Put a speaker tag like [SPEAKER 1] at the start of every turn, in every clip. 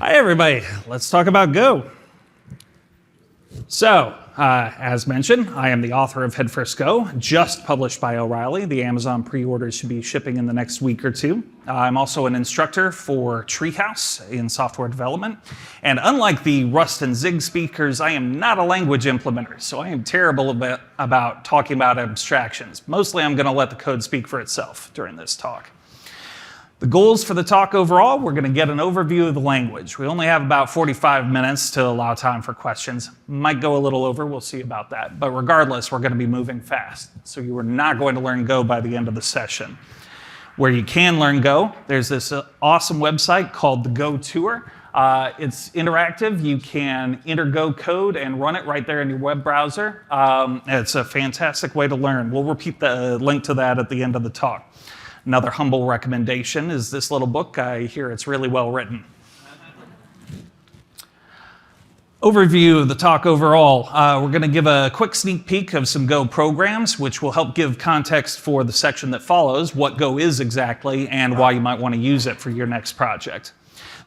[SPEAKER 1] Hi everybody, let's talk about Go. So, as mentioned, I am the author of Head First Go, just published by O'Reilly. The Amazon pre-orders should be shipping in the next week or two. I'm also an instructor for Treehouse in software development. And unlike the Rust and Zig speakers, I am not a language implementer, so I am terrible about talking about abstractions. Mostly I'm going to let the code speak for itself during this talk. The goals for the talk overall, we're going to get an overview of the language. We only have about 45 minutes to allow time for questions. Might go a little over, we'll see about that. But regardless, we're going to be moving fast. So you are not going to learn Go by the end of the session. Where you can learn Go, there's this awesome website called the Go Tour. It's interactive. You can enter Go code and run it right there in your web browser. It's a fantastic way to learn. We'll repeat the link to that at the end of the talk. Another humble recommendation is this little book. I hear it's really well written. Overview of the talk overall. We're going to give a quick sneak peek of some Go programs, which will help give context for the section that follows, what Go is exactly, and why you might want to use it for your next project.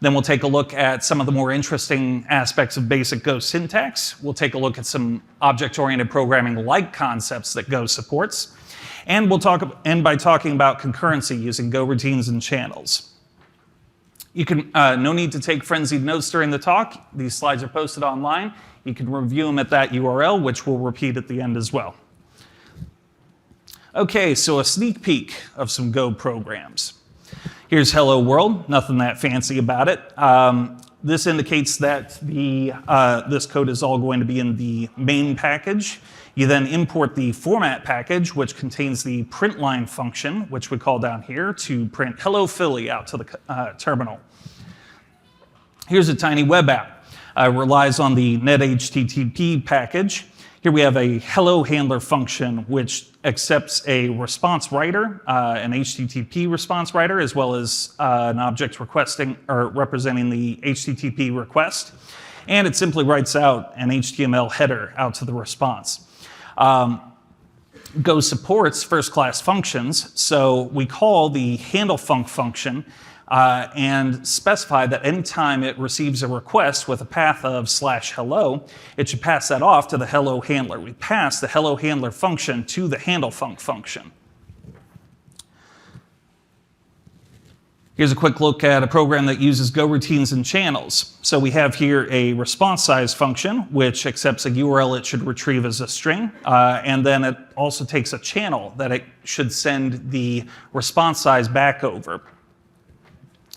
[SPEAKER 1] Then we'll take a look at some of the more interesting aspects of basic Go syntax. We'll take a look at some object-oriented programming-like concepts that Go supports. And we'll end by talking about concurrency using Go routines and channels. You can, no need to take frenzied notes during the talk. These slides are posted online. You can review them at that URL, which we'll repeat at the end as well. Okay, so a sneak peek of some Go programs. Here's Hello World, nothing that fancy about it. This indicates that this code is all going to be in the main package. You then import the format package, which contains the print line function, which we call down here, to print Hello Philly out to the terminal. Here's a tiny web app. It relies on the net-HTTP package. Here we have a hello handler function, which accepts a response writer, an HTTP response writer, as well as an object requesting or representing the HTTP request. And it simply writes out an HTML header out to the response. Go supports first-class functions, so we call the handleFunc function and specify that anytime it receives a request with a path of /hello, it should pass that off to the hello handler. We pass the hello handler function to the handleFunc function. Here's a quick look at a program that uses Go routines and channels. So we have here a response size function, which accepts a URL it should retrieve as a string, and then it also takes a channel that it should send the response size back over.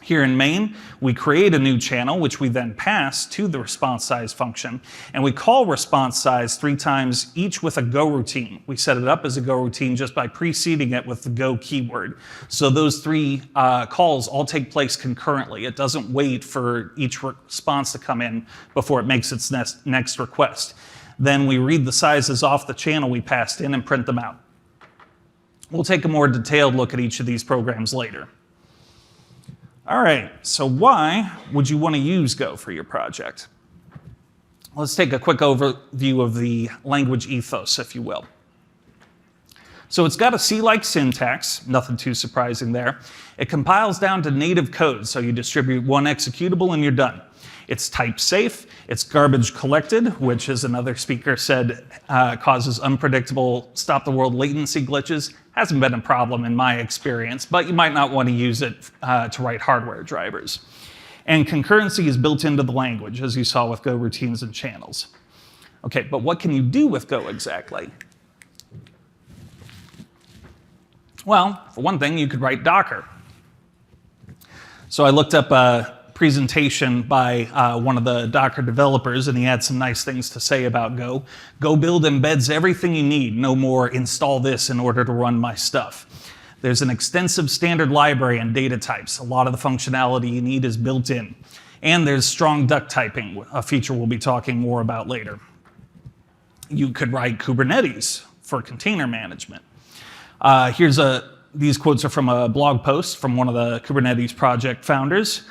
[SPEAKER 1] Here in main, we create a new channel, which we then pass to the response size function, and we call response size 3 times, each with a Go routine. We set it up as a Go routine just by preceding it with the Go keyword. So those 3 calls all take place concurrently. It doesn't wait for each response to come in before it makes its next request. Then we read the sizes off the channel we passed in and print them out. We'll take a more detailed look at each of these programs later. All right, so why would you want to use Go for your project? Let's take a quick overview of the language ethos, if you will. So it's got a C-like syntax, nothing too surprising there. It compiles down to native code, so you distribute one executable and you're done. It's type safe, it's garbage collected, which, as another speaker said, causes unpredictable stop-the-world latency glitches. Hasn't been a problem in my experience, but you might not want to use it to write hardware drivers. And concurrency is built into the language, as you saw with Go routines and channels. Okay, but what can you do with Go exactly? Well, for one thing, you could write Docker. So I looked up a presentation by one of the Docker developers, and he had some nice things to say about Go. Go build embeds everything you need, no more install this in order to run my stuff. There's an extensive standard library and data types. A lot of the functionality you need is built in. And there's strong duck typing, a feature we'll be talking more about later. You could write Kubernetes for container management. These quotes are from a blog post from one of the Kubernetes project founders.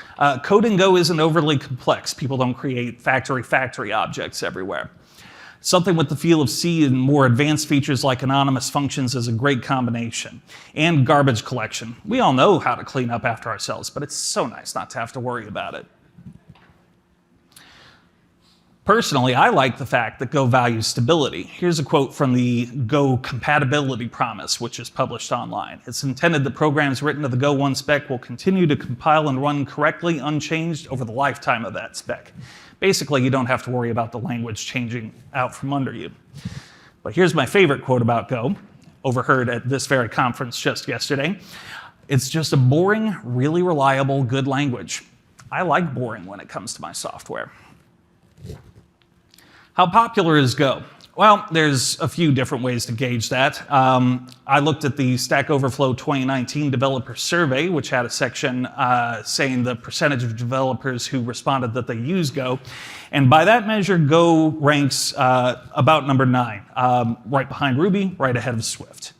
[SPEAKER 1] Code in Go isn't overly complex. People don't create factory objects everywhere. Something with the feel of C and more advanced features like anonymous functions is a great combination. And garbage collection. We all know how to clean up after ourselves, but it's so nice not to have to worry about it. Personally, I like the fact that Go values stability. Here's a quote from the Go compatibility promise, which is published online. It's intended that programs written to the Go 1 spec will continue to compile and run correctly, unchanged, over the lifetime of that spec. Basically, you don't have to worry about the language changing out from under you. But here's my favorite quote about Go, overheard at this very conference just yesterday. It's just a boring, really reliable, good language. I like boring when it comes to my software. How popular is Go? Well, there's a few different ways to gauge that. I looked at the Stack Overflow 2019 Developer Survey, which had a section saying the percentage of developers who responded that they use Go. And by that measure, Go ranks about number 9, right behind Ruby, right ahead of Swift.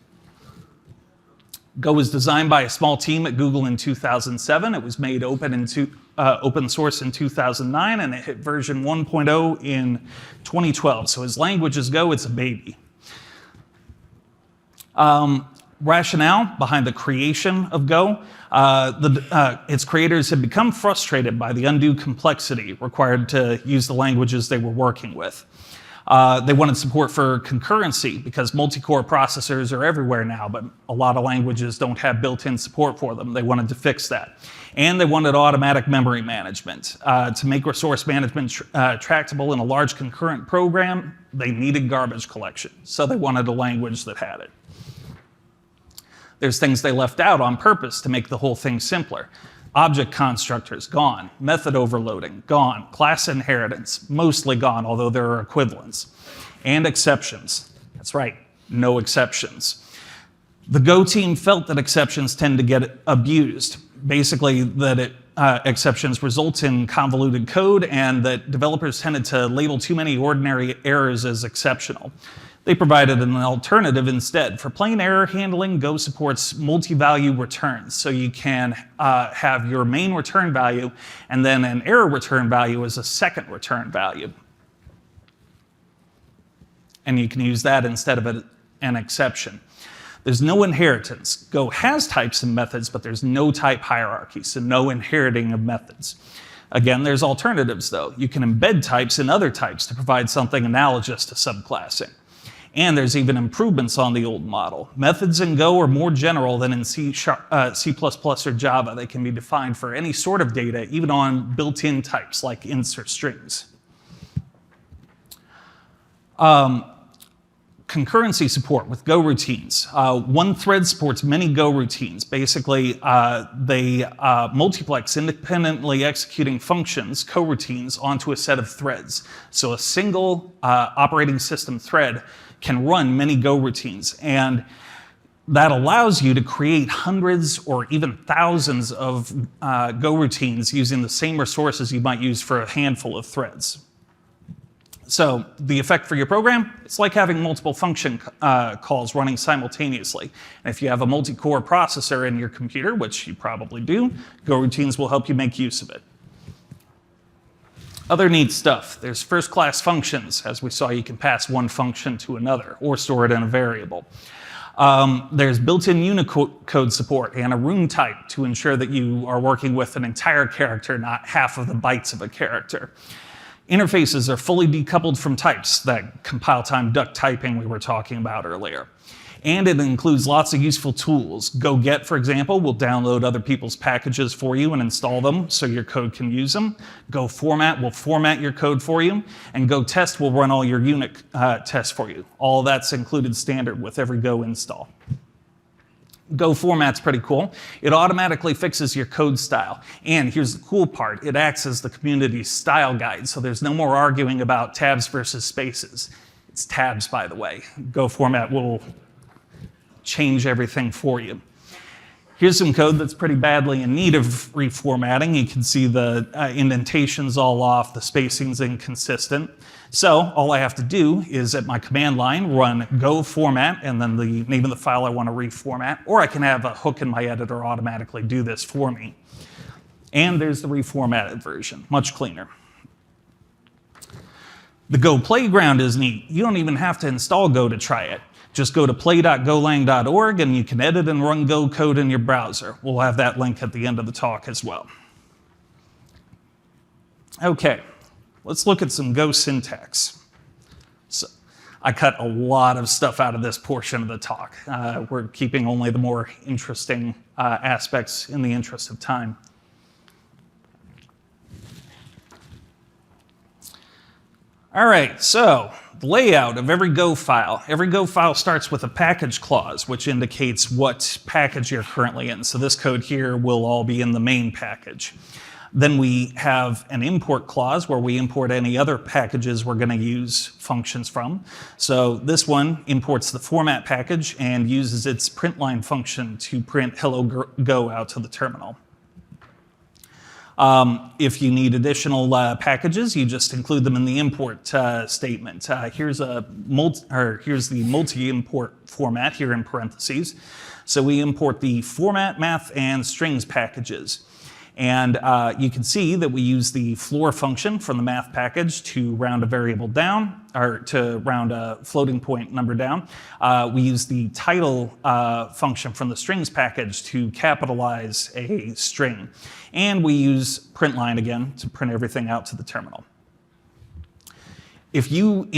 [SPEAKER 1] Go was designed by a small team at Google in 2007. It was made open source in 2009, and it hit version 1.0 in 2012. So as language as Go, it's a baby. Rationale behind the creation of Go, its creators had become frustrated by the undue complexity required to use the languages they were working with. They wanted support for concurrency because multi-core processors are everywhere now, but a lot of languages don't have built-in support for them. They wanted to fix that. And they wanted automatic memory management. To make resource management tractable in a large concurrent program, they needed garbage collection. So they wanted a language that had it. There's things they left out on purpose to make the whole thing simpler. Object constructors, gone. Method overloading, gone. Class inheritance, mostly gone, although there are equivalents. And exceptions. That's right, no exceptions. The Go team felt that exceptions tend to get abused. Basically, that exceptions result in convoluted code and that developers tended to label too many ordinary errors as exceptional. They provided an alternative instead. For plain error handling, Go supports multi-value returns. So you can have your main return value and then an error return value as a second return value. And you can use that instead of an exception. There's no inheritance. Go has types and methods, but there's no type hierarchy, so no inheriting of methods. Again, there's alternatives though. You can embed types in other types to provide something analogous to subclassing. And there's even improvements on the old model. Methods in Go are more general than in C++ or Java. They can be defined for any sort of data, even on built-in types like ints or strings. Concurrency support with Go routines. One thread supports many Go routines. Basically, they multiplex independently executing functions, coroutines, onto a set of threads. So a single operating system thread can run many Go routines. And that allows you to create hundreds or even thousands of Go routines using the same resources you might use for a handful of threads. So the effect for your program, it's like having multiple function calls running simultaneously. And if you have a multi-core processor in your computer, which you probably do, Go routines will help you make use of it. Other neat stuff. There's first-class functions. As we saw, you can pass one function to another or store it in a variable. There's built-in Unicode support and a room type to ensure that you are working with an entire character, not half of the bytes of a character. Interfaces are fully decoupled from types, that compile-time duck typing we were talking about earlier. And it includes lots of useful tools. Go-Get, for example, will download other people's packages for you and install them so your code can use them. Go-Format will format your code for you. And Go-Test will run all your unit tests for you. All of that's included standard with every Go install. Go-Format's pretty cool. It automatically fixes your code style. And here's the cool part. It acts as the community's style guide, so there's no more arguing about tabs versus spaces. It's tabs, by the way. Go-Format will change everything for you. Here's some code that's pretty badly in need of reformatting. You can see the indentation's all off, the spacing's inconsistent. So all I have to do is at my command line run go format and then the name of the file I want to reformat, or I can have a hook in my editor automatically do this for me. And there's the reformatted version, much cleaner. The Go Playground is neat. You don't even have to install Go to try it. Just go to play.golang.org and you can edit and run Go code in your browser. We'll have that link at the end of the talk as well. Okay, let's look at some Go syntax. So I cut a lot of stuff out of this portion of the talk. We're keeping only the more interesting aspects in the interest of time. All right, so the layout of every Go file. Every Go file starts with a package clause, which indicates what package you're currently in. So this code here will all be in the main package. Then we have an import clause where we import any other packages we're going to use functions from. So this one imports the format package and uses its printline function to print hello Go out to the terminal. If you need additional packages, you just include them in the import statement. Here's the multi-import format here in parentheses. So we import the format, math, and strings packages. And you can see that we use the floor function from the math package to round a variable down, or to round a floating point number down. We use the title function from the strings package to capitalize a string. And we use printline again to print everything out to the terminal. If you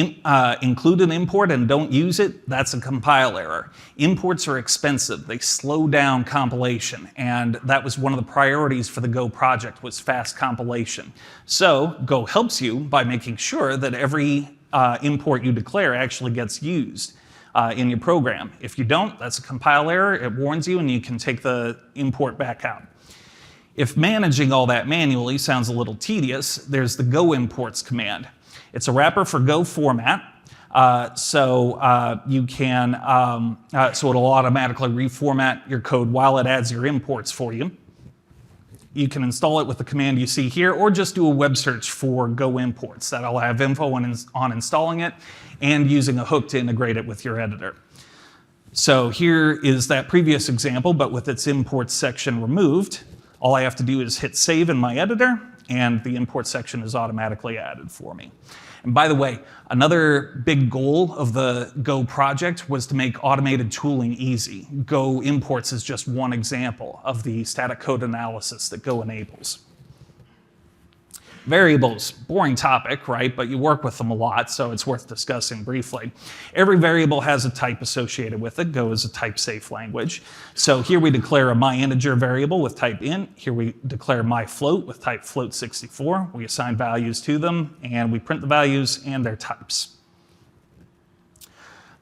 [SPEAKER 1] include an import and don't use it, that's a compile error. Imports are expensive. They slow down compilation, and that was one of the priorities for the Go project, was fast compilation. So Go helps you by making sure that every import you declare actually gets used in your program. If you don't, that's a compile error. It warns you, and you can take the import back out. If managing all that manually sounds a little tedious, there's the Go imports command. It's a wrapper for Go format, so it'll automatically reformat your code while it adds your imports for you. You can install it with the command you see here, or just do a web search for Go imports. That'll have info on installing it and using a hook to integrate it with your editor. So here is that previous example, but with its imports section removed. All I have to do is hit save in my editor, and the import section is automatically added for me. And by the way, another big goal of the Go project was to make automated tooling easy. Go imports is just one example of the static code analysis that Go enables. Variables, boring topic, right? But you work with them a lot, so it's worth discussing briefly. Every variable has a type associated with it. Go is a type-safe language. So here we declare a myInteger variable with type int. Here we declare myFloat with type float64. We assign values to them, and we print the values and their types.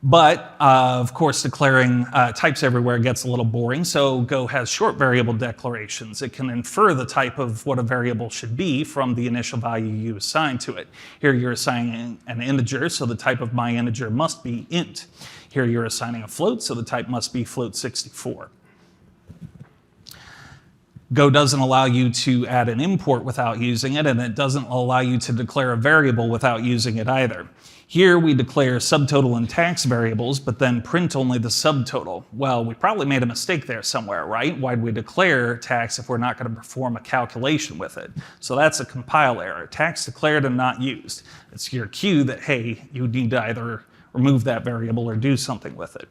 [SPEAKER 1] But, of course, declaring types everywhere gets a little boring, so Go has short variable declarations. It can infer the type of what a variable should be from the initial value you assign to it. Here you're assigning an integer, so the type of myInteger must be int. Here you're assigning a float, so the type must be float64. Go doesn't allow you to add an import without using it, and it doesn't allow you to declare a variable without using it either. Here we declare subtotal and tax variables, but then print only the subtotal. Well, we probably made a mistake there somewhere, right? Why'd we declare tax if we're not going to perform a calculation with it? So that's a compile error. Tax declared and not used. It's your cue that, hey, you need to either remove that variable or do something with it.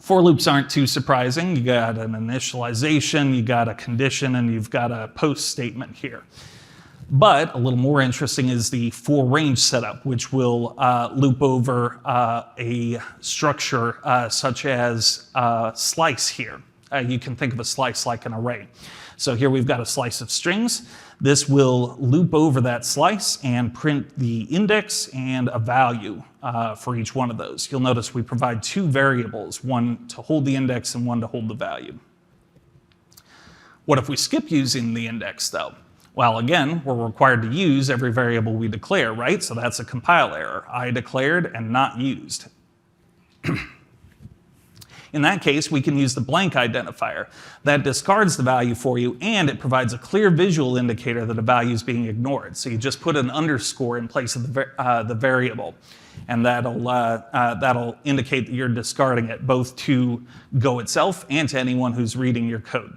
[SPEAKER 1] For loops aren't too surprising. You got an initialization, you got a condition, and you've got a post statement here. But a little more interesting is the for range setup, which will loop over a structure such as slice here. You can think of a slice like an array. So here we've got a slice of strings. This will loop over that slice and print the index and a value for each one of those. You'll notice we provide two variables, one to hold the index and one to hold the value. What if we skip using the index, though? Well, again, we're required to use every variable we declare, right? So that's a compile error. I declared and not used. In that case, we can use the blank identifier. That discards the value for you, and it provides a clear visual indicator that a value is being ignored. So you just put an underscore in place of the variable, and that'll indicate that you're discarding it, both to Go itself and to anyone who's reading your code.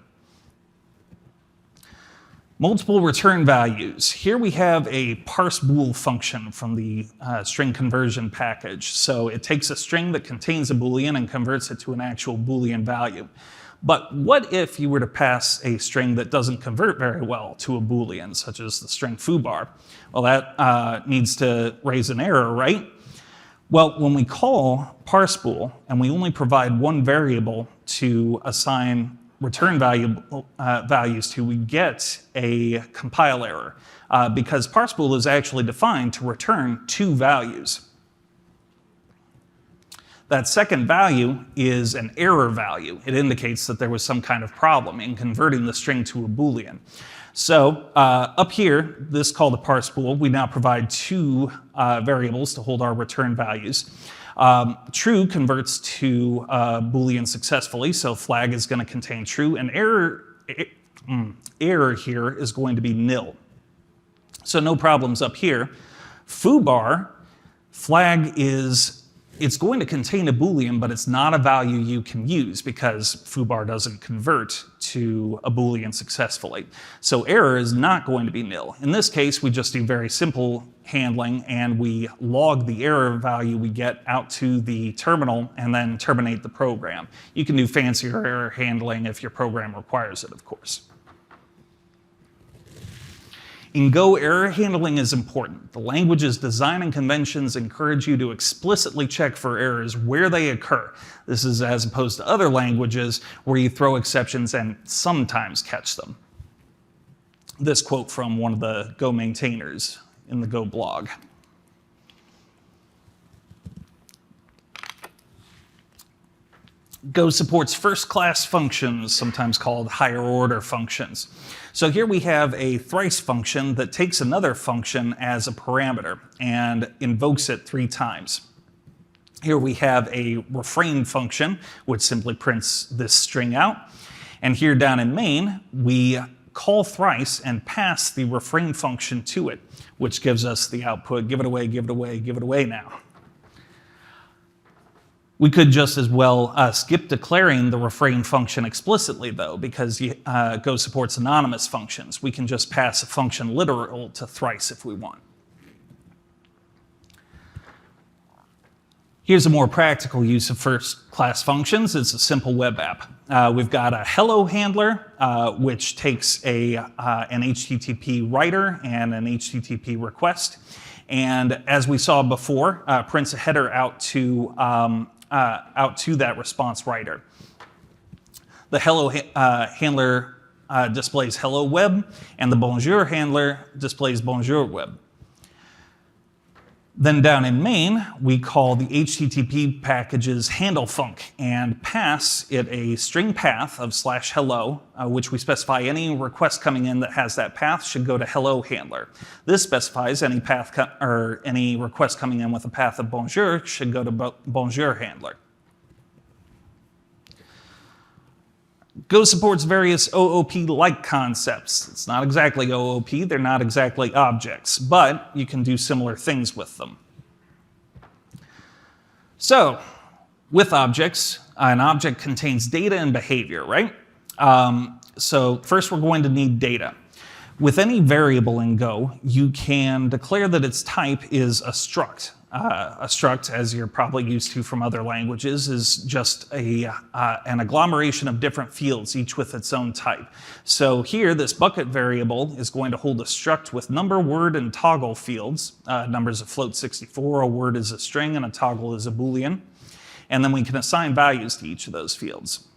[SPEAKER 1] Multiple return values. Here we have a parse bool function from the string conversion package. So it takes a string that contains a Boolean and converts it to an actual Boolean value. But what if you were to pass a string that doesn't convert very well to a Boolean, such as the string foobar? Well, that needs to raise an error, right? Well, when we call parseBool and we only provide one variable to assign return values to, we get a compile error because parseBool is actually defined to return two values. That second value is an error value. It indicates that there was some kind of problem in converting the string to a Boolean. So up here, this call to parseBool, we now provide two variables to hold our return values. True converts to Boolean successfully, so flag is going to contain true, and error here is going to be nil. So no problems up here. Foobar, flag it's going to contain a Boolean, but it's not a value you can use because foobar doesn't convert to a Boolean successfully. So error is not going to be nil. In this case, we just do very simple handling and we log the error value we get out to the terminal and then terminate the program. You can do fancier error handling if your program requires it, of course. In Go, error handling is important. The language's design and conventions encourage you to explicitly check for errors where they occur. This is as opposed to other languages where you throw exceptions and sometimes catch them. This quote from one of the Go maintainers in the Go blog. Go supports first-class functions, sometimes called higher-order functions. So here we have a thrice function that takes another function as a parameter and invokes it 3 times. Here we have a refrain function, which simply prints this string out. And here down in main, we call thrice and pass the refrain function to it, which gives us the output, give it away, give it away, give it away now. We could just as well skip declaring the refrain function explicitly, though, because Go supports anonymous functions. We can just pass a function literal to thrice if we want. Here's a more practical use of first-class functions. It's a simple web app. We've got a hello handler, which takes an HTTP writer and an HTTP request. And as we saw before, prints a header out to that response writer. The hello handler displays hello web, and the bonjour handler displays bonjour web. Then down in main, we call the HTTP package's handle func and pass it a string path of /hello, which we specify any request coming in that has that path should go to hello handler. This specifies any path or any request coming in with a path of bonjour should go to bonjour handler. Go supports various OOP-like concepts. It's not exactly OOP, they're not exactly objects, but you can do similar things with them. So, with objects, an object contains data and behavior, right? So first we're going to need data. With any variable in Go, you can declare that its type is a struct. A struct, as you're probably used to from other languages, is just an agglomeration of different fields, each with its own type. So here, this bucket variable is going to hold a struct with number, word, and toggle fields. Number is a float 64, a word is a string, and a toggle is a Boolean. And then we can assign values to each of those fields.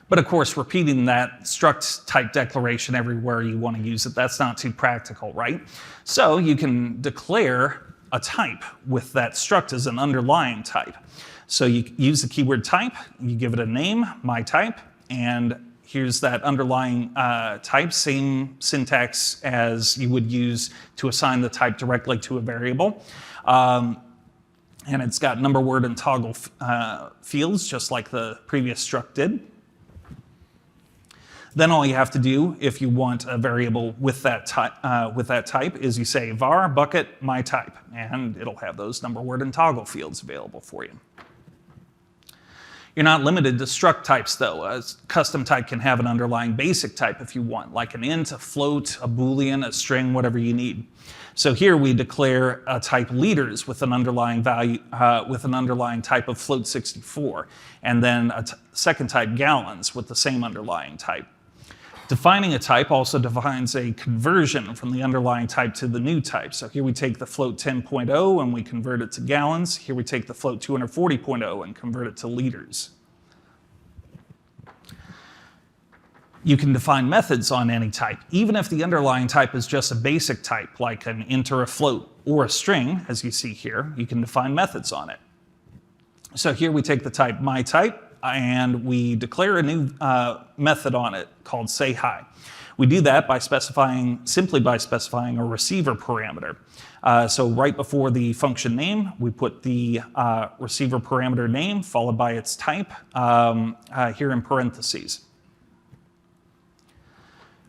[SPEAKER 1] But of course, repeating that struct type declaration everywhere you want to use it, that's not too practical, right? So you can declare a type with that struct as an underlying type. So you use the keyword type, you give it a name, my type, and here's that underlying type, same syntax as you would use to assign the type directly to a variable. And it's got number, word, and toggle fields, just like the previous struct did. Then all you have to do, if you want a variable with that type, is you say var bucket my type, and it'll have those number, word, and toggle fields available for you. You're not limited to struct types, though. A custom type can have an underlying basic type if you want, like an int, a float, a boolean, a string, whatever you need. So here we declare a type liters with an underlying value, with an underlying type of float64, and then a second type gallons with the same underlying type. Defining a type also defines a conversion from the underlying type to the new type. So here we take the float 10.0 and we convert it to gallons. Here we take the float 240.0 and convert it to liters. You can define methods on any type, even if the underlying type is just a basic type, like an int or a float or a string, as you see here. You can define methods on it. So here we take the type myType, and we declare a new method on it called sayHi. We do that by simply by specifying a receiver parameter. So right before the function name, we put the receiver parameter name followed by its type here in parentheses.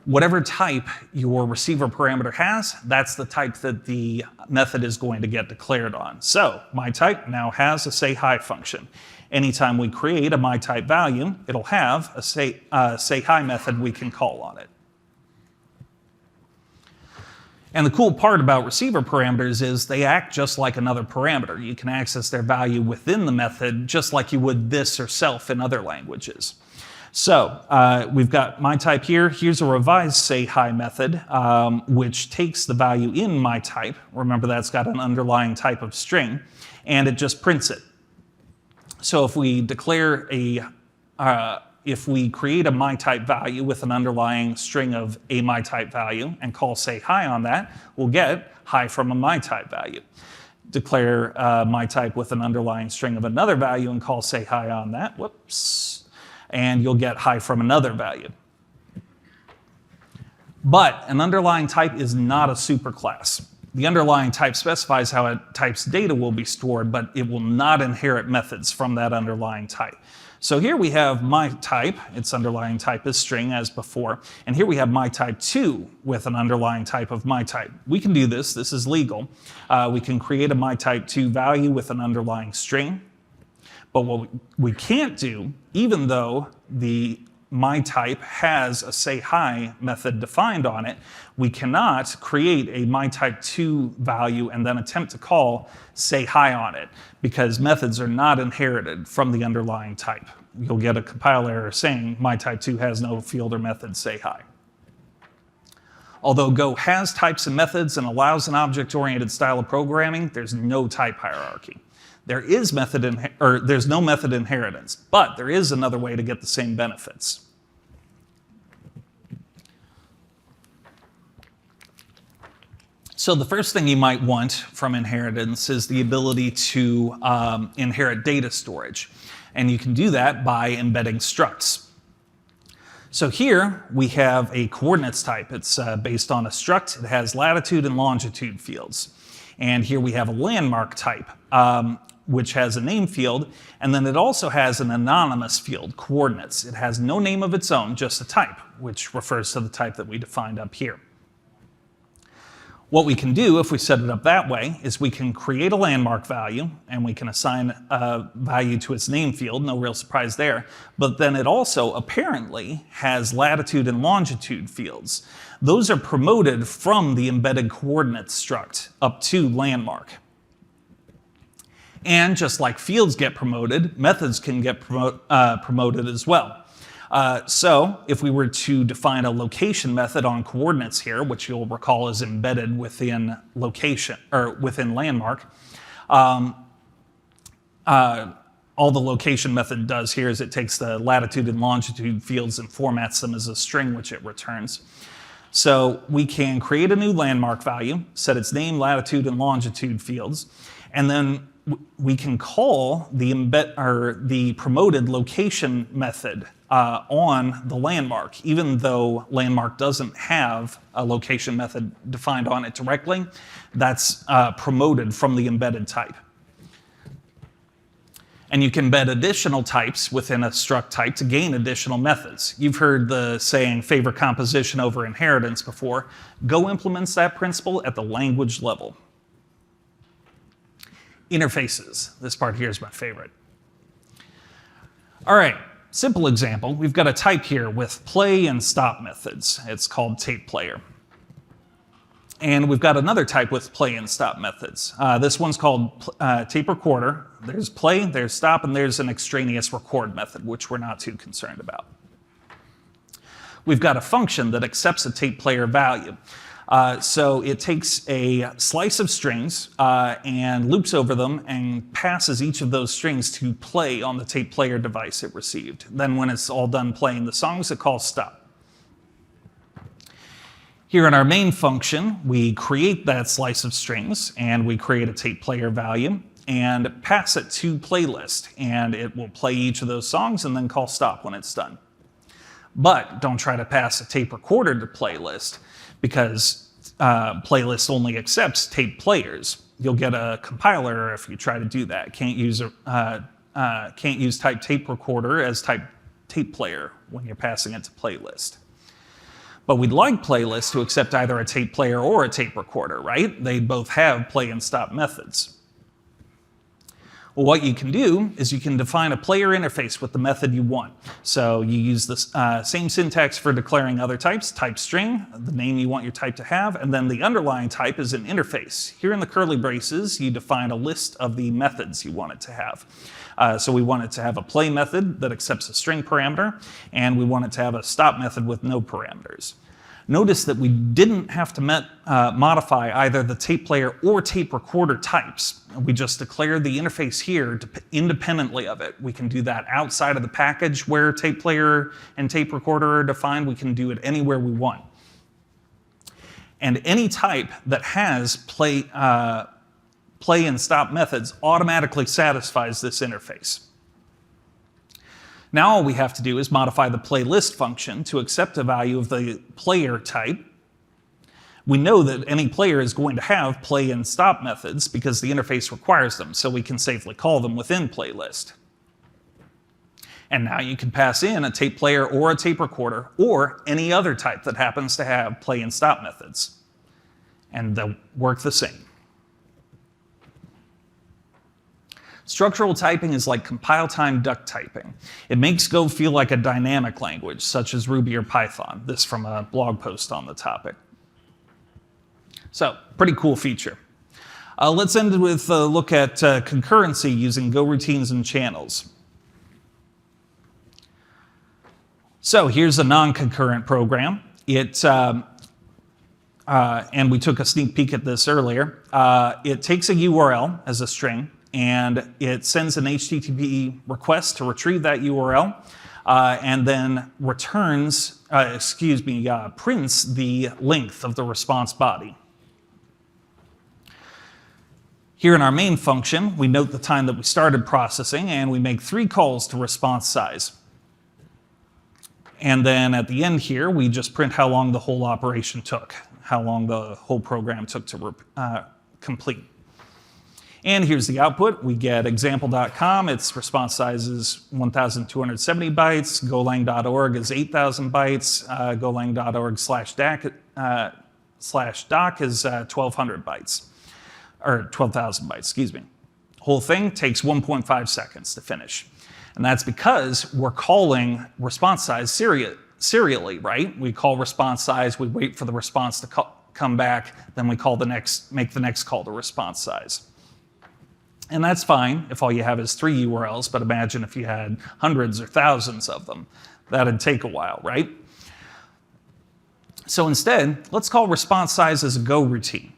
[SPEAKER 1] Whatever type your receiver parameter has, that's the type that the method is going to get declared on. So myType now has a sayHi function. Anytime we create a myType value, it'll have a sayHi method we can call on it. And the cool part about receiver parameters is they act just like another parameter. You can access their value within the method just like you would this or self in other languages. So we've got myType here. Here's a revised sayHi method, which takes the value in myType. Remember, that's got an underlying type of string, and it just prints it. So if we declare if we create a myType value with an underlying string of a myType value and call sayHi on that, we'll get hi from a myType value. Declare myType with an underlying string of another value and call sayHi on that, and you'll get hi from another value. But an underlying type is not a superclass. The underlying type specifies how a type's data will be stored, but it will not inherit methods from that underlying type. So here we have myType, its underlying type is string as before, and here we have myType2 with an underlying type of myType. We can do this is legal. We can create a myType2 value with an underlying string, but what we can't do, even though the myType has a sayHi method defined on it, we cannot create a myType2 value and then attempt to call sayHi on it, because methods are not inherited from the underlying type. You'll get a compile error saying myType2 has no field or method sayHi. Although Go has types and methods and allows an object-oriented style of programming, there's no type hierarchy. There's no method inheritance, but there is another way to get the same benefits. So the first thing you might want from inheritance is the ability to inherit data storage. And you can do that by embedding structs. So here we have a coordinates type. It's based on a struct. It has latitude and longitude fields. And here we have a landmark type, which has a name field, and then it also has an anonymous field, coordinates. It has no name of its own, just a type, which refers to the type that we defined up here. What we can do, if we set it up that way, is we can create a landmark value, and we can assign a value to its name field, no real surprise there, but then it also apparently has latitude and longitude fields. Those are promoted from the embedded coordinates struct up to landmark. And just like fields get promoted, methods can get promoted as well. So if we were to define a location method on coordinates here, which you'll recall is embedded within location or within landmark, all the location method does here is it takes the latitude and longitude fields and formats them as a string, which it returns. So we can create a new landmark value, set its name, latitude, and longitude fields, and then we can call the promoted location method on the landmark, even though landmark doesn't have a location method defined on it directly. That's promoted from the embedded type. And you can embed additional types within a struct type to gain additional methods. You've heard the saying favor composition over inheritance before. Go implements that principle at the language level. Interfaces. This part here is my favorite. All right, simple example. We've got a type here with play and stop methods. It's called tape player. And we've got another type with play and stop methods. This one's called tape recorder. There's play, there's stop, and there's an extraneous record method, which we're not too concerned about. We've got a function that accepts a tape player value. So it takes a slice of strings and loops over them and passes each of those strings to play on the tape player device it received. Then when it's all done playing the songs, it calls stop. Here in our main function, we create that slice of strings and we create a tape player value and pass it to playlist, and it will play each of those songs and then call stop when it's done. But don't try to pass a tape recorder to playlist, because playlist only accepts tape players. You'll get a compiler error if you try to do that. Can't use type tape recorder as type tape player when you're passing it to playlist. But we'd like playlist to accept either a tape player or a tape recorder, right? They both have play and stop methods. Well, what you can do is you can define a player interface with the method you want. So you use the same syntax for declaring other types, type string, the name you want your type to have, and then the underlying type is an interface. Here in the curly braces, you define a list of the methods you want it to have. So we want it to have a play method that accepts a string parameter, and we want it to have a stop method with no parameters. Notice that we didn't have to modify either the tape player or tape recorder types. We just declared the interface here independently of it. We can do that outside of the package where tape player and tape recorder are defined. We can do it anywhere we want. And any type that has play and stop methods automatically satisfies this interface. Now all we have to do is modify the playlist function to accept a value of the player type. We know that any player is going to have play and stop methods because the interface requires them, so we can safely call them within playlist. And now you can pass in a tape player or a tape recorder or any other type that happens to have play and stop methods. And they'll work the same. Structural typing is like compile-time duck typing. It makes Go feel like a dynamic language, such as Ruby or Python. This from a blog post on the topic. So, pretty cool feature. Let's end with a look at concurrency using Go routines and channels. So here's a non-concurrent program. And we took a sneak peek at this earlier. It takes a URL as a string, and it sends an HTTP request to retrieve that URL, and then returns, prints the length of the response body. Here in our main function, we note the time that we started processing, and we make 3 calls to response size. And then at the end here, we just print how long the whole operation took, how long the whole program took to complete. And here's the output. We get example.com. Its response size is 1,270 bytes. Golang.org is 8,000 bytes. Golang.org/doc is 1,200 bytes. Or 12,000 bytes, excuse me. Whole thing takes 1.5 seconds to finish. And that's because we're calling response size serially, right? We call response size, we wait for the response to come back, then we make the next call to response size. And that's fine if all you have is 3 URLs, but imagine if you had hundreds or thousands of them. That'd take a while, right? So instead, let's call response size as a Go routine.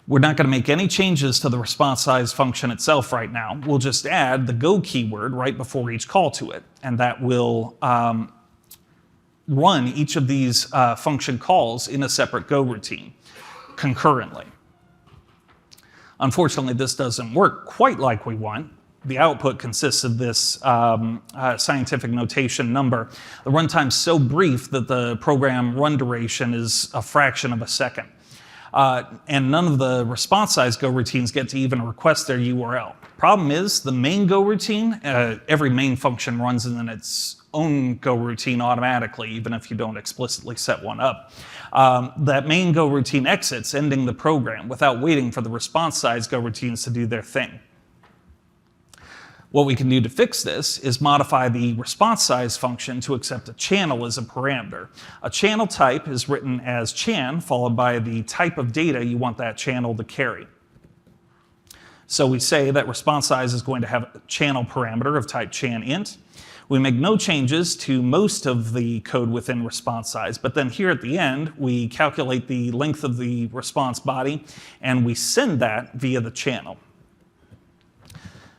[SPEAKER 1] We're not going to make any changes to the response size function itself right now. We'll just add the Go keyword right before each call to it, and that will run each of these function calls in a separate Go routine concurrently. Unfortunately, this doesn't work quite like we want. The output consists of this scientific notation number. The runtime's so brief that the program run duration is a fraction of a second. And none of the response size Go routines get to even request their URL. Problem is, the main Go routine, every main function runs in its own Go routine automatically, even if you don't explicitly set one up. That main Go routine exits, ending the program without waiting for the response size Go routines to do their thing. What we can do to fix this is modify the response size function to accept a channel as a parameter. A channel type is written as chan, followed by the type of data you want that channel to carry. So we say that response size is going to have a channel parameter of type chan int. We make no changes to most of the code within response size, but then here at the end, we calculate the length of the response body, and we send that via the channel.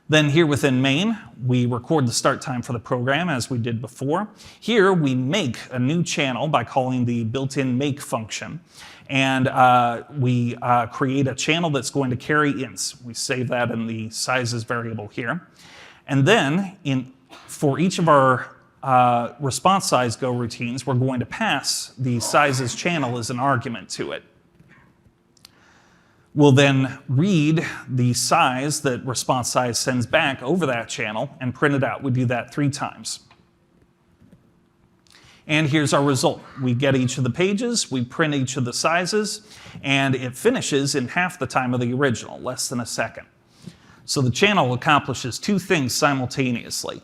[SPEAKER 1] Then here within main, we record the start time for the program as we did before. Here we make a new channel by calling the built-in make function. And we create a channel that's going to carry ints. We save that in the sizes variable here. And then for each of our response size go routines, we're going to pass the sizes channel as an argument to it. We'll then read the size that response size sends back over that channel and print it out. We do that 3 times. And here's our result. We get each of the pages, we print each of the sizes, and it finishes in half the time of the original, less than a second. So the channel accomplishes 2 things simultaneously.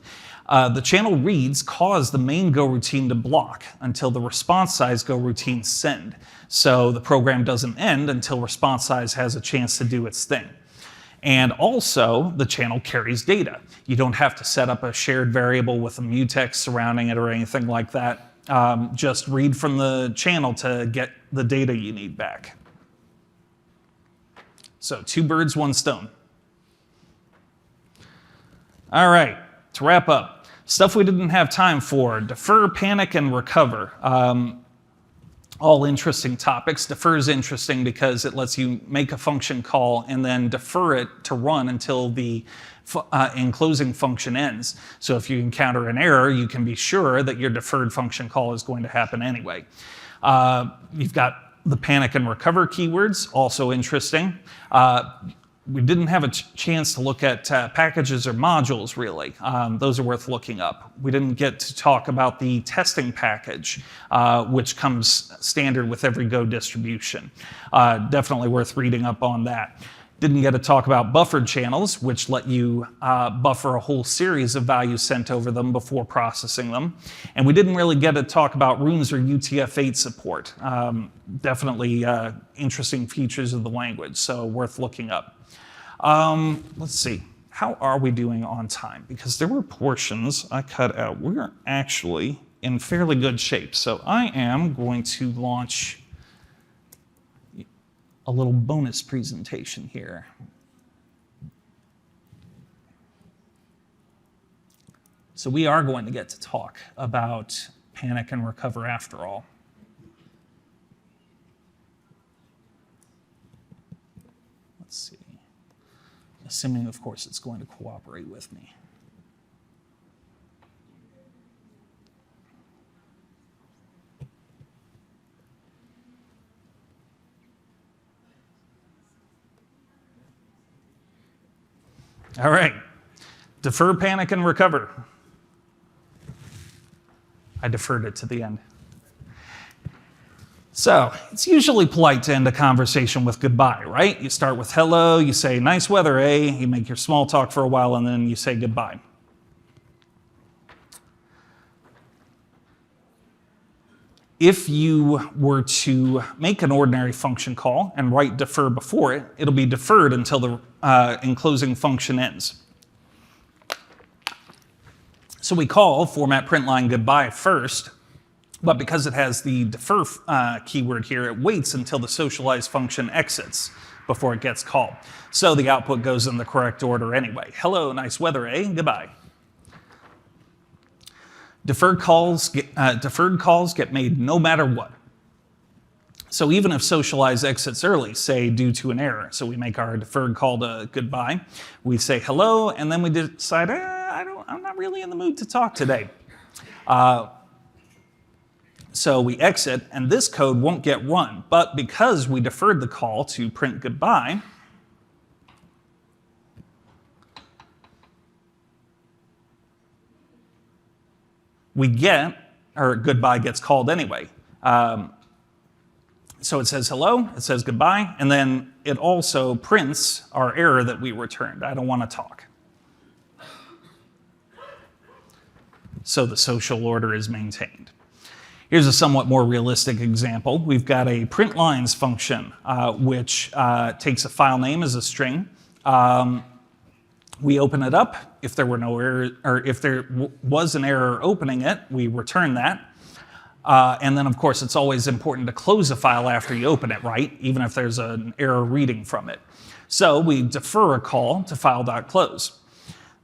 [SPEAKER 1] The channel reads cause the main go routine to block until the response size go routine send. So the program doesn't end until response size has a chance to do its thing. And also, the channel carries data. You don't have to set up a shared variable with a mutex surrounding it or anything like that. Just read from the channel to get the data you need back. So 2 birds, 1 stone. All right, to wrap up. Stuff we didn't have time for: defer, panic, and recover. All interesting topics. Defer is interesting because it lets you make a function call and then defer it to run until the enclosing function ends. So if you encounter an error, you can be sure that your deferred function call is going to happen anyway. You've got the panic and recover keywords, also interesting. We didn't have a chance to look at packages or modules, really. Those are worth looking up. We didn't get to talk about the testing package, which comes standard with every Go distribution. Definitely worth reading up on that. Didn't get to talk about buffered channels, which let you buffer a whole series of values sent over them before processing them. And we didn't really get to talk about runes or UTF-8 support. Definitely interesting features of the language, so worth looking up. Let's see, how are we doing on time? Because there were portions I cut out. We're actually in fairly good shape. So I am going to launch a little bonus presentation here. So we are going to get to talk about panic and recover after all. Let's see. Assuming, of course, it's going to cooperate with me. All right, defer, panic, and recover. I deferred it to the end. So it's usually polite to end a conversation with goodbye, right? You start with hello, you say nice weather, eh? You make your small talk for a while, and then you say goodbye. If you were to make an ordinary function call and write defer before it, it'll be deferred until the enclosing function ends. So we call format println goodbye first, but because it has the defer keyword here, it waits until the socialize function exits before it gets called. So the output goes in the correct order anyway. Hello, nice weather, eh? Goodbye. Deferred calls get made no matter what. So even if socialize exits early, say due to an error, so we make our deferred call to goodbye, we say hello, and then we decide, I'm not really in the mood to talk today. So we exit, and this code won't get run. But because we deferred the call to print goodbye, we get, or goodbye gets called anyway. So it says hello, it says goodbye, and then it also prints our error that we returned. I don't want to talk. so the social order is maintained. Here's a somewhat more realistic example. We've got a print lines function, which takes a file name as a string. We open it up. If there were no error, or if there was an error opening it, we return that. And then, of course, it's always important to close a file after you open it, right? Even if there's an error reading from it. So we defer a call to file.close.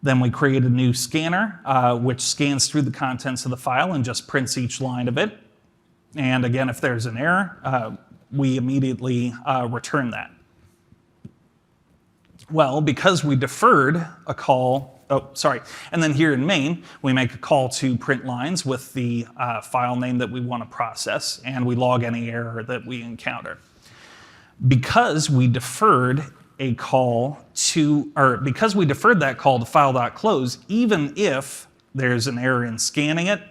[SPEAKER 1] Then we create a new scanner, which scans through the contents of the file and just prints each line of it. And again, if there's an error, we immediately return that. Well, because we deferred a call, and then here in main, we make a call to print lines with the file name that we want to process, and we log any error that we encounter. Because we deferred a call to, or because we deferred that call to file.close, even if there's an error in scanning it,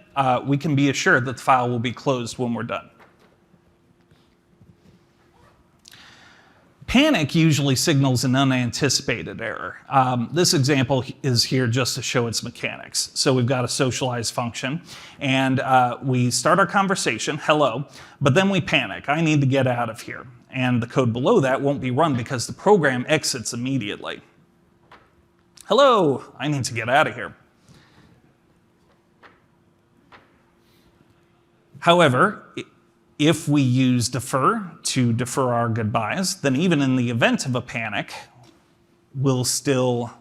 [SPEAKER 1] we can be assured that the file will be closed when we're done. Panic usually signals an unanticipated error. This example is here just to show its mechanics. So we've got a socialized function, and we start our conversation, hello, but then we panic, I need to get out of here. And the code below that won't be run because the program exits immediately. Hello, I need to get out of here. However, if we use defer to defer our goodbyes, then even in the event of a panic, we'll still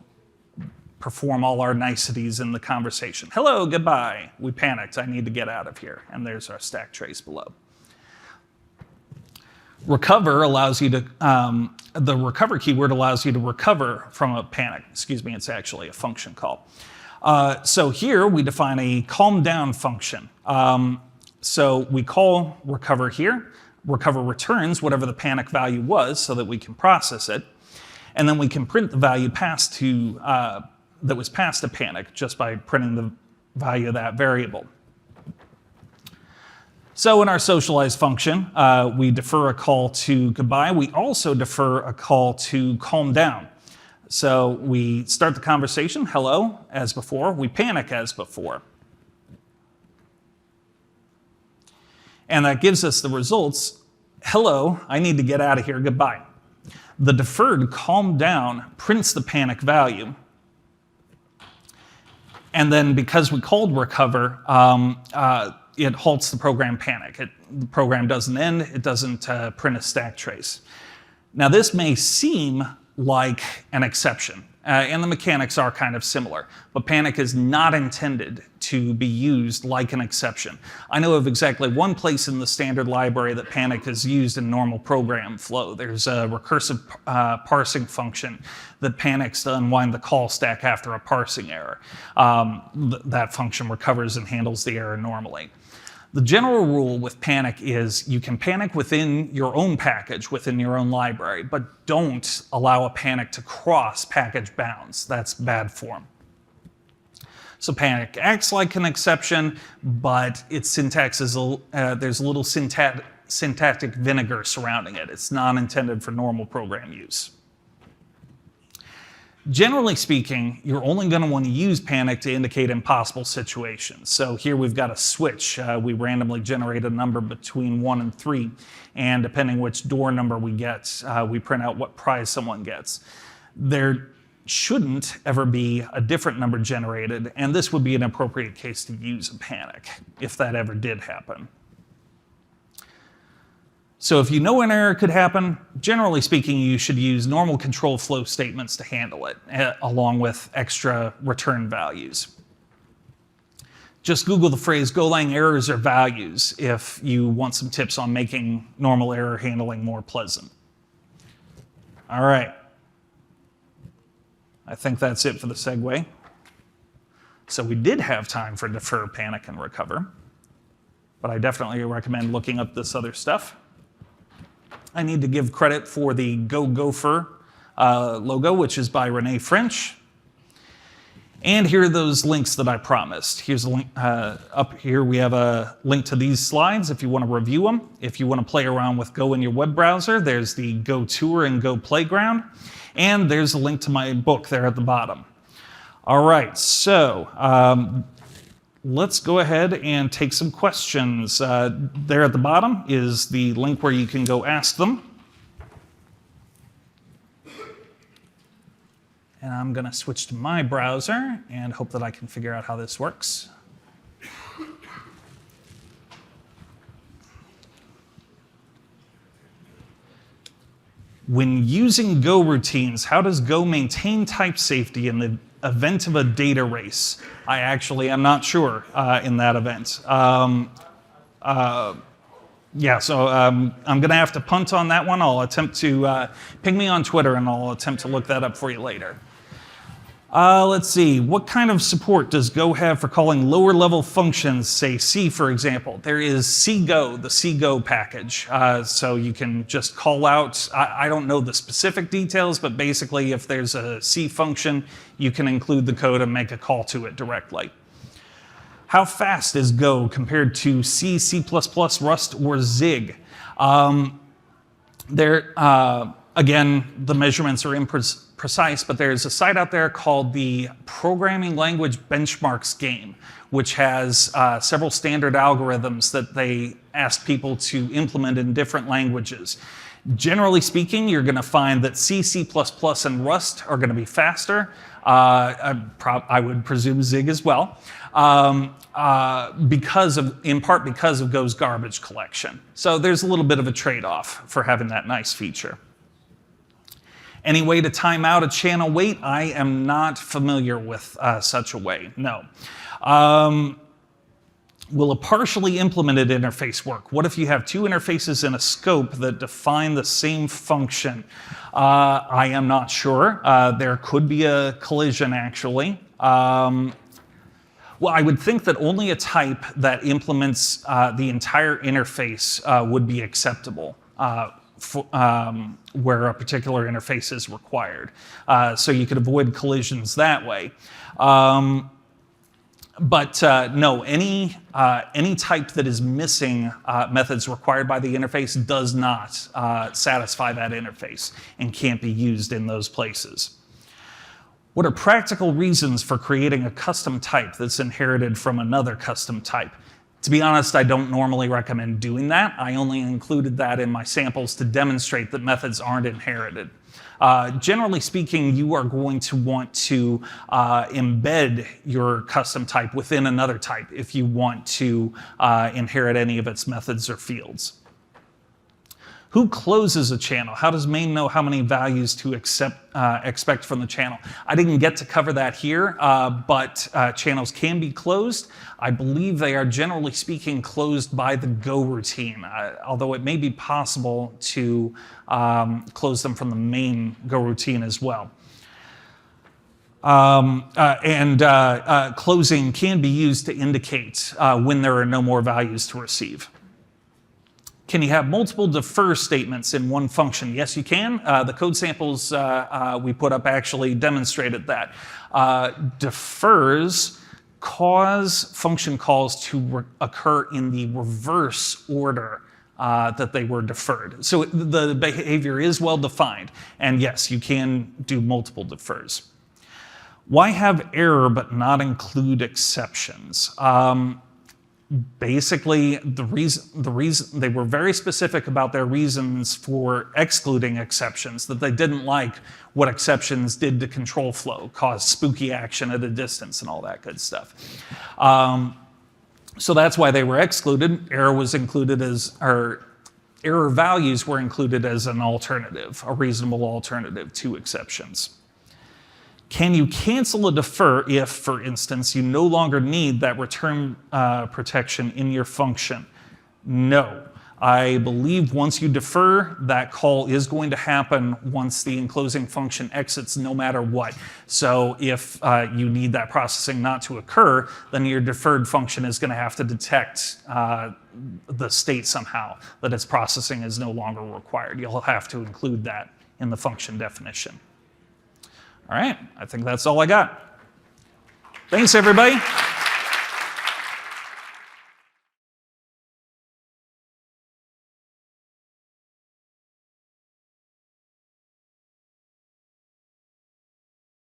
[SPEAKER 1] perform all our niceties in the conversation. Hello, goodbye. We panicked. I need to get out of here. And there's our stack trace below. Recover allows you to, the recover keyword allows you to recover from a panic. Excuse me, it's actually a function call. So here we define a calm down function. So we call recover here. Recover returns whatever the panic value was so that we can process it. And then we can print the value passed to, that was passed to panic just by printing the value of that variable. So in our socialized function, we defer a call to goodbye. We also defer a call to calm down. So we start the conversation, hello, as before. We panic as before. And that gives us the results, hello, I need to get out of here, goodbye. The deferred calm down prints the panic value. And then because we called recover, it halts the program panic. The program doesn't end, it doesn't print a stack trace. Now this may seem like an exception, and the mechanics are kind of similar, but panic is not intended to be used like an exception. I know of exactly one place in the standard library that panic is used in normal program flow. There's a recursive parsing function that panics to unwind the call stack after a parsing error. That function recovers and handles the error normally. The general rule with panic is you can panic within your own package, within your own library, but don't allow a panic to cross package bounds. That's bad form. So panic acts like an exception, but its syntax is, there's a little syntactic vinegar surrounding it. It's not intended for normal program use. Generally speaking, you're only going to want to use panic to indicate impossible situations. So here we've got a switch. We randomly generate a number between 1 and 3, and depending which door number we get, we print out what prize someone gets. There shouldn't ever be a different number generated, and this would be an appropriate case to use a panic, if that ever did happen. So if you know an error could happen, generally speaking, you should use normal control flow statements to handle it, along with extra return values. Just Google the phrase Golang errors or values if you want some tips on making normal error handling more pleasant. All right. I think that's it for the segue. So we did have time for defer, panic, and recover, but I definitely recommend looking up this other stuff. I need to give credit for the Go Gopher logo, which is by Renee French. And here are those links that I promised. Here's a link, up here we have a link to these slides if you want to review them. If you want to play around with Go in your web browser, there's the Go Tour and Go Playground. And there's a link to my book there at the bottom. All right, so let's go ahead and take some questions. There at the bottom is the link where you can go ask them. And I'm going to switch to my browser and hope that I can figure out how this works. When using Go routines, how does Go maintain type safety in the event of a data race? I actually am not sure in that event. Yeah, so I'm going to have to punt on that one. I'll attempt to ping me on Twitter, and I'll attempt to look that up for you later. Let's see, what kind of support does Go have for calling lower level functions, say C, for example? There is CGo, the CGo package. So you can just call out, I don't know the specific details, but basically if there's a C function, you can include the code and make a call to it directly. How fast is Go compared to C, C++, Rust, or Zig? Again, the measurements are imprecise, but there's a site out there called the Programming Language Benchmarks Game, which has several standard algorithms that they ask people to implement in different languages. Generally speaking, you're going to find that C, C++, and Rust are going to be faster. I would presume Zig as well, in part because of Go's garbage collection. So there's a little bit of a trade-off for having that nice feature. Any way to time out a channel wait? I am not familiar with such a way, no. Will a partially implemented interface work? What if you have two interfaces in a scope that define the same function? I am not sure. There could be a collision, actually. Well, I would think that only a type that implements the entire interface would be acceptable. Where a particular interface is required. So you could avoid collisions that way. But no, any type that is missing methods required by the interface does not satisfy that interface and can't be used in those places. What are practical reasons for creating a custom type that's inherited from another custom type? To be honest, I don't normally recommend doing that. I only included that in my samples to demonstrate that methods aren't inherited. Generally speaking, you are going to want to embed your custom type within another type if you want to inherit any of its methods or fields. Who closes a channel? How does main know how many values to expect from the channel? I didn't get to cover that here, but channels can be closed. I believe they are generally speaking closed by the Go routine, although it may be possible to close them from the main Go routine as well. Closing can be used to indicate when there are no more values to receive. Can you have multiple defer statements in one function? Yes, you can. The code samples we put up actually demonstrated that. Defers cause function calls to occur in the reverse order that they were deferred. So the behavior is well defined. And yes, you can do multiple defers. Why have error but not include exceptions? Basically, the reason they were very specific about their reasons for excluding exceptions, that they didn't like what exceptions did to control flow, caused spooky action at a distance and all that good stuff. So that's why they were excluded. Error was included as, or error values were included as an alternative, a reasonable alternative to exceptions. Can you cancel a defer if, for instance, you no longer need that return protection in your function? No. I believe once you defer, that call is going to happen once the enclosing function exits no matter what. So if you need that processing not to occur, then your deferred function is going to have to detect the state somehow that its processing is no longer required. You'll have to include that in the function definition. All right, I think that's all I got. Thanks, everybody.